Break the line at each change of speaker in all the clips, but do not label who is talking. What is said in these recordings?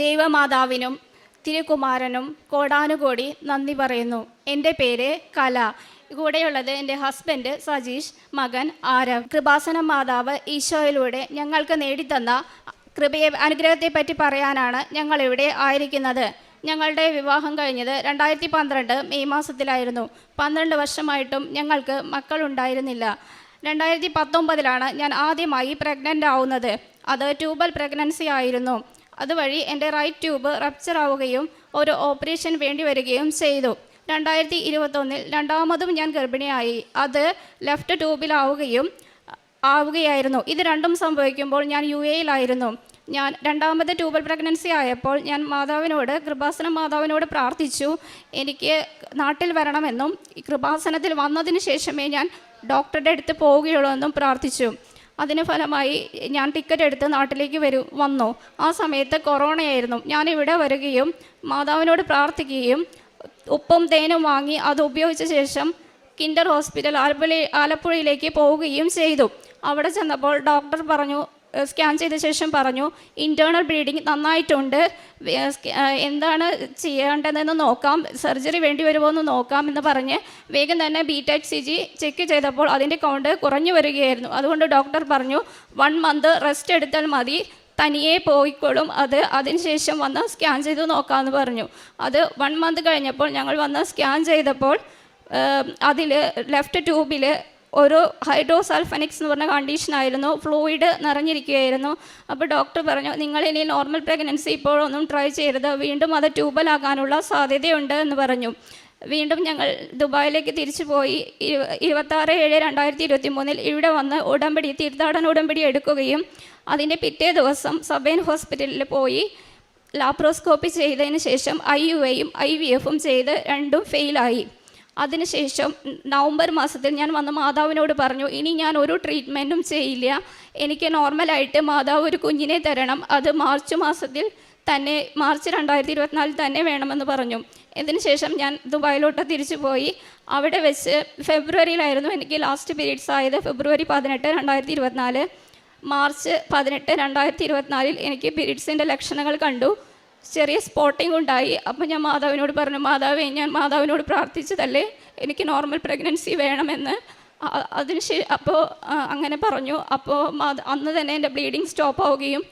ദൈവമാതാവിനും തിരുകുമാരനും കോടാനുകോടി നന്ദി പറയുന്നു. എൻ്റെ പേര് കല. കൂടെയുള്ളത് എൻ്റെ ഹസ്ബൻഡ് സജീഷ്, മകൻ ആരവ്. കൃപാസന മാതാവ് ഈശോയിലൂടെ ഞങ്ങൾക്ക് നേടിത്തന്ന അനുഗ്രഹത്തെപ്പറ്റി പറയാനാണ് ഞങ്ങളിവിടെ ആയിരിക്കുന്നത്. ഞങ്ങളുടെ വിവാഹം കഴിഞ്ഞത് 2012 മെയ് മാസത്തിലായിരുന്നു. 12 വർഷമായിട്ടും ഞങ്ങൾക്ക് മക്കളുണ്ടായിരുന്നില്ല. 2019 ഞാൻ ആദ്യമായി പ്രഗ്നൻ്റ് ആവുന്നത്. അത് ട്യൂബൽ പ്രഗ്നൻസി ആയിരുന്നു. അതുവഴി എൻ്റെ റൈറ്റ് ട്യൂബ് റപ്ചർ ആവുകയും ഒരു ഓപ്പറേഷൻ വേണ്ടി വരികയും ചെയ്തു. 2021 രണ്ടാമതും ഞാൻ ഗർഭിണിയായി. അത് ലെഫ്റ്റ് ട്യൂബിലാവുകയായിരുന്നു. ഇത് രണ്ടും സംഭവിക്കുമ്പോൾ ഞാൻ UAE-യിലായിരുന്നു. ഞാൻ രണ്ടാമത്തെ ട്യൂബൽ പ്രഗ്നൻസി ആയപ്പോൾ ഞാൻ കൃപാസന മാതാവിനോട് പ്രാർത്ഥിച്ചു, എനിക്ക് നാട്ടിൽ വരണമെന്നും കൃപാസനത്തിൽ വന്നതിന് ശേഷമേ ഞാൻ ഡോക്ടറുടെ അടുത്ത് പോവുകയുള്ളൂ എന്നും പ്രാർത്ഥിച്ചു. അതിന് ഫലമായി ഞാൻ ടിക്കറ്റ് എടുത്ത് നാട്ടിലേക്ക് വന്നു. ആ സമയത്ത് കൊറോണയായിരുന്നു. ഞാനിവിടെ വരികയും മാതാവിനോട് പ്രാർത്ഥിക്കുകയും ഉപ്പും തേനും വാങ്ങി അത് ഉപയോഗിച്ച ശേഷം കിൻഡർ ഹോസ്പിറ്റൽ ആലപ്പുഴയിലേക്ക് പോവുകയും ചെയ്തു. അവിടെ ചെന്നപ്പോൾ ഡോക്ടർ പറഞ്ഞു, സ്കാൻ ചെയ്ത ശേഷം പറഞ്ഞു, ഇൻറ്റേർണൽ ബ്ലീഡിങ് നന്നായിട്ടുണ്ട്, എന്താണ് ചെയ്യേണ്ടതെന്ന് നോക്കാം, സർജറി വേണ്ടി വരുമോ എന്ന് നോക്കാം എന്ന് പറഞ്ഞ് വേഗം തന്നെ BTHCG ചെക്ക് ചെയ്തപ്പോൾ അതിൻ്റെ കൗണ്ട് കുറഞ്ഞു വരികയായിരുന്നു. അതുകൊണ്ട് ഡോക്ടർ പറഞ്ഞു 1 month റെസ്റ്റ് എടുത്താൽ മതി, തനിയെ പോയിക്കോളും, അതിനുശേഷം വന്ന് സ്കാൻ ചെയ്ത് നോക്കാമെന്ന് പറഞ്ഞു. അത് 1 month കഴിഞ്ഞപ്പോൾ ഞങ്ങൾ വന്ന് സ്കാൻ ചെയ്തപ്പോൾ അതിൽ ലെഫ്റ്റ് ട്യൂബിൽ ഒരു ഹൈഡ്രോസൾഫനിക്സ് എന്ന് പറഞ്ഞ കണ്ടീഷനായിരുന്നു, ഫ്ലൂയിഡ് നിറഞ്ഞിരിക്കുകയായിരുന്നു. അപ്പോൾ ഡോക്ടർ പറഞ്ഞു, നിങ്ങളിനി നോർമൽ പ്രഗ്നൻസി ഇപ്പോഴൊന്നും ട്രൈ ചെയ്യരുത്, വീണ്ടും അത് ട്യൂബലാകാനുള്ള സാധ്യതയുണ്ട് എന്ന് പറഞ്ഞു. വീണ്ടും ഞങ്ങൾ ദുബായിലേക്ക് തിരിച്ചു പോയി 26/7/2023 ഇവിടെ വന്ന് തീർത്ഥാടന ഉടമ്പടി എടുക്കുകയും അതിൻ്റെ പിറ്റേ ദിവസം സബൈൻ ഹോസ്പിറ്റലിൽ പോയി ലാപ്രോസ്കോപ്പി ചെയ്തതിന് ശേഷം IUIയും IVFും ചെയ്ത് രണ്ടും ഫെയിലായി. അതിനുശേഷം നവംബർ മാസത്തിൽ ഞാൻ വന്ന് മാതാവിനോട് പറഞ്ഞു, ഇനി ഞാൻ ഒരു ട്രീറ്റ്മെൻറ്റും ചെയ്യില്ല, എനിക്ക് നോർമലായിട്ട് മാതാവ് ഒരു കുഞ്ഞിനെ തരണം, അത് മാർച്ച് 2024 തന്നെ വേണമെന്ന് പറഞ്ഞു. ഇതിനുശേഷം ഞാൻ ദുബായിലോട്ട് തിരിച്ചു പോയി. അവിടെ വെച്ച് ഫെബ്രുവരിയിലായിരുന്നു എനിക്ക് ലാസ്റ്റ് പീരീഡ്സ് ആയത്. ഫെബ്രുവരി 18, 2024. മാർച്ച് 18, 2024 എനിക്ക് പീരീഡ്സിൻ്റെ ലക്ഷണങ്ങൾ കണ്ടു. ചെറിയ സ്പോട്ടിംഗ് ഉണ്ടായി. അപ്പോൾ ഞാൻ മാതാവിനോട് പറഞ്ഞു, ഞാൻ മാതാവിനോട് പ്രാർത്ഥിച്ചതല്ലേ എനിക്ക് നോർമൽ പ്രഗ്നൻസി വേണമെന്ന്. അപ്പോൾ അങ്ങനെ പറഞ്ഞു. അപ്പോൾ അന്ന് തന്നെ എൻ്റെ ബ്ലീഡിങ് സ്റ്റോപ്പ് ആവുകയും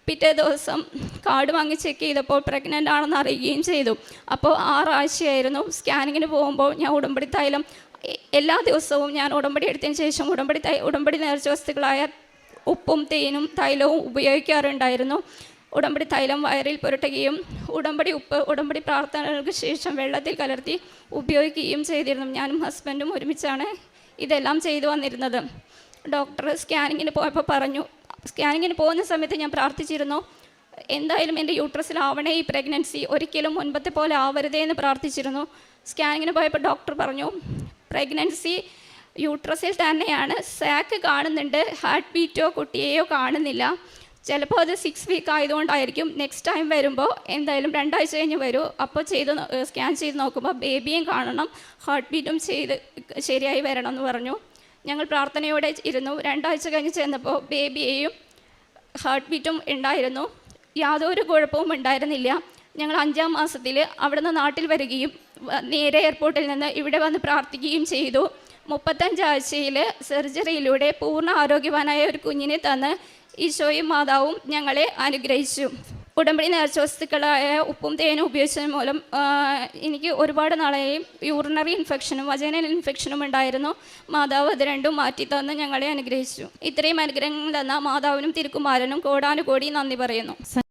പിറ്റേ ദിവസം കാർഡ് വാങ്ങി ചെക്ക് ചെയ്തപ്പോൾ പ്രഗ്നൻ്റ് ആണെന്ന് അറിയുകയും ചെയ്തു. അപ്പോൾ 6 ആഴ്ചയായിരുന്നു. സ്കാനിങ്ങിന് പോകുമ്പോൾ ഞാൻ ഉടമ്പടി തൈലം എല്ലാ ദിവസവും ഞാൻ ഉടമ്പടി എടുത്തതിന് ശേഷം ഉടമ്പടി നേർച്ച വസ്തുക്കളായ ഉപ്പും തേനും തൈലവും ഉപയോഗിക്കാറുണ്ടായിരുന്നു. ഉടമ്പടി തൈലം വയറിൽ പുരട്ടുകയും ഉടമ്പടി പ്രാർത്ഥനകൾക്ക് ശേഷം വെള്ളത്തിൽ കലർത്തി ഉപയോഗിക്കുകയും ചെയ്തിരുന്നു. ഞാനും ഹസ്ബൻഡും ഒരുമിച്ചാണ് ഇതെല്ലാം ചെയ്തു വന്നിരുന്നത്. ഡോക്ടർ സ്കാനിങ്ങിന് പോയപ്പോൾ പറഞ്ഞു, സ്കാനിങ്ങിന് പോകുന്ന സമയത്ത് ഞാൻ പ്രാർത്ഥിച്ചിരുന്നു, എന്തായാലും എൻ്റെ യൂട്രസിലാവണേ ഈ പ്രഗ്നൻസി, ഒരിക്കലും മുൻപത്തെ പോലെ ആവരുതേ എന്ന് പ്രാർത്ഥിച്ചിരുന്നു. സ്കാനിങ്ങിന് പോയപ്പോൾ ഡോക്ടർ പറഞ്ഞു, പ്രഗ്നൻസി യൂട്രസിൽ തന്നെയാണ്, സാക്ക് കാണുന്നുണ്ട്, ഹാർട്ട് ബീറ്റോ കുട്ടിയെയോ കാണുന്നില്ല, ചിലപ്പോൾ അത് 6 week ആയതുകൊണ്ടായിരിക്കും, നെക്സ്റ്റ് ടൈം വരുമ്പോൾ എന്തായാലും 2 ആഴ്ച കഴിഞ്ഞ് വരും, അപ്പോൾ സ്കാൻ ചെയ്ത് നോക്കുമ്പോൾ ബേബിയും കാണണം, ഹാർട്ട് ബീറ്റും ശരിയായി വരണം എന്ന് പറഞ്ഞു. ഞങ്ങൾ പ്രാർത്ഥനയോടെ ഇരുന്നു. 2 ആഴ്ച കഴിഞ്ഞ് ചെന്നപ്പോൾ ബേബിയെയും ഹാർട്ട് ബീറ്റും ഉണ്ടായിരുന്നു. യാതൊരു കുഴപ്പവും ഉണ്ടായിരുന്നില്ല. ഞങ്ങൾ 5-ാം മാസത്തിൽ അവിടുന്ന് നാട്ടിൽ വരികയും നേരെ എയർപോർട്ടിൽ നിന്ന് ഇവിടെ വന്ന് പ്രാർത്ഥിക്കുകയും ചെയ്തു. 35 ആഴ്ചയിൽ സർജറിയിലൂടെ പൂർണ്ണ ആരോഗ്യവാനായ ഒരു കുഞ്ഞിനെ തന്ന് ഈശോയും മാതാവും ഞങ്ങളെ അനുഗ്രഹിച്ചു. ഉടമ്പടി നേർച്ച വസ്തുക്കളായ ഉപ്പും തേനും ഉപയോഗിച്ചത് മൂലം എനിക്ക് ഒരുപാട് നാളെയും യൂറിനറി ഇൻഫെക്ഷനും വജൈനൽ ഇൻഫെക്ഷനും ഉണ്ടായിരുന്നു. മാതാവ് അത് രണ്ടും മാറ്റി തന്ന് ഞങ്ങളെ അനുഗ്രഹിച്ചു. ഇത്രയും അനുഗ്രഹങ്ങൾ തന്ന മാതാവിനും തിരുക്കുമാരനും കോടാനുകോടി നന്ദി പറയുന്നു.